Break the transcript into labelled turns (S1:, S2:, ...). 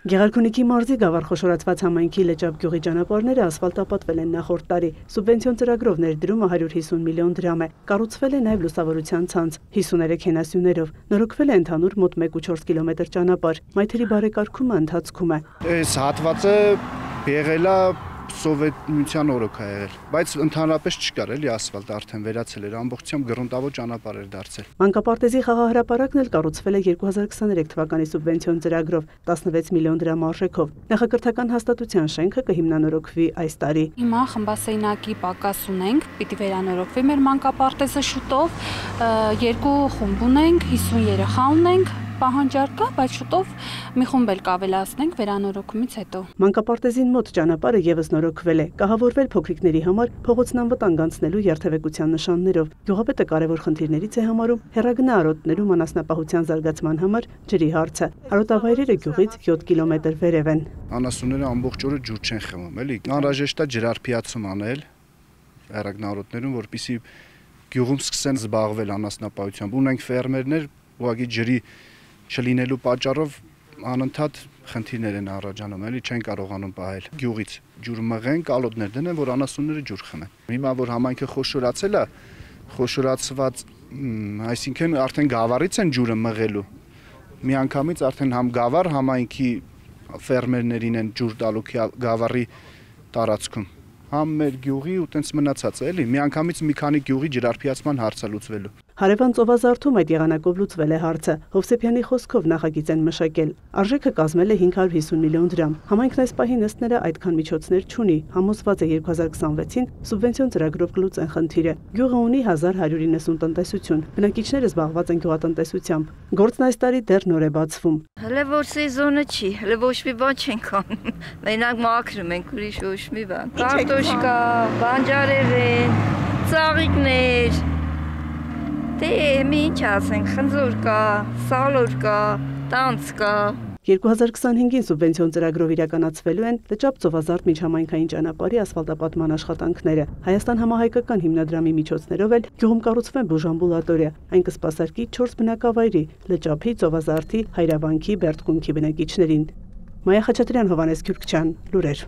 S1: Գեղարքունիքի մարզի գավառ խոշորացված համայնքի Լճապ գյուղի ճանապարհները ասֆալտապատվել են նախորդ տարի։ Սուբվենցիոն ծրագրով ներդրումը 150 միլիոն դրամ է։ Կառուցվել է նաև լուսավորության ցանց 53 հենասյուներով։ Նորոգվել է ընդհանուր մոտ 1.4 կիլոմետր ճանապարհ։ Մայթերի բարեկարգումը ընթացքում է։
S2: Այս հատվածը եղել է Սովետ միության օրոք է եղել, բայց ընդհանրապես չկար էլի ասֆալտ, արդեն վերացել էր, ամբողջությամբ գրունտավոր ճանապարհ էր դարձել։
S1: Մանկապարտեզի խաղահրապարակն էլ կառուցվել է 2023 թվականի սուբվենցիոն ծրագրով 16 միլիոն դրամ արժեքով։ Նախակրթական հաստատության շենքը կհիմնանորոգվի այս տարի։
S3: Հիմա խմբասենյակի պակաս ունենք, պիտի վերանորոգվի մեր մանկապարտեզը շուտով, 2 խումբ ունենք, 50 երեխա ունենք։ Պահանջարկ կա, բայց շուտով մի խումբ էլ կավելացնենք վերանորոգումից հետո։
S1: Մանկապարտեզին մոտ ճանապարհը եւս նորոգվել է, կահավորվել փոքրիկների համար փողոցն անվտանգ անցնելու երթևեկության նշաններով։ Գյուղապետը կարևոր խնդիրներից է համարում հեռագնա արոտներում անասնապահության զարգացման համար ջրի հարցը։ Արոտավայրերը գյուղից 7 կիլոմետր վերև են։
S2: Անասունները ամբողջ օրը ջուր չեն խմում, էլի։ Անհրաժեշտ է ջրարփիացում անել հեռագնա արոտներում, որպեսզի գյուղում սկսեն զբաղվել անասնապահությամբ։ Ունենք ֆերմերներ, ուղղակի ջրի չլինելու պատճառով անընդհատ խնդիրներ են առաջանում, էլի չեն կարողանում պահել։ Գյուղից ջուր մղեն, կալոդներ դնեն, որ անասունները ջուր խմեն։ Հիմա որ համայնքը խոշորացել է, խոշորացված, այսինքն արդեն գավառից են ջուրը մղելու։ Միանգամից արդեն համ գավառ համայնքի ֆերմերներին են ջուր տալու գավառի տարածքում, համ մեր գյուղի ու տենց մնացած է, էլի։ Միանգամից մի քանի գյուղի ջրարփիացման հարց է լուծվելու։
S1: Հարևան ծովազարդում այդ եղանակով լուծվել է հարցը։ Հովսեփյանի խոսքով նախագիծ են մշակել։ Արժեքը կազմել է 550 միլիոն դրամ։ Համայնքն այս պահին ըստ նրա այդքան միջոցներ չունի։ Համոզված է 2026-ին սուբվենցիոն ծրագրով կլուծեն խնդիրը։ Գյուղը ունի 1190 տնտեսություն։ Բնակիչները զբաղված են գյուղատնտեսությամբ։ Գործն այս տարի դեռ նոր է բացվում։
S4: Հələ որ սեզոնը չի, հələ ոչ մի բան չենք անում։ Մենակ մաքրում ենք, ուրիշ ոչ մի բան։ Կարտոշկա, բանջարեղեն, ծաղիկներ։ Դե մի ինչ ասենք, խնձոր կա, սալոր կա, տանց կա։
S1: 2025-ին սուբվենցիոն ծրագրով իրականացվելու են Լճապ ծովազարդ միջհամայնքային ճանապարհի ասֆալտապատման աշխատանքները։ Հայաստան համահայկական հիմնադրամի միջոցներով էլ գյուղում կառուցվեն բուժամբուլատորիա։ Այն կսպասարկի 4 բնակավայրի՝ Լճապի, Ծովազարդի, Հայրավանքի, Բերդկունքի բնակիչներին։ Մայա Խաչատրյան, Հովհաննես Քյուրքչյան, լուրեր։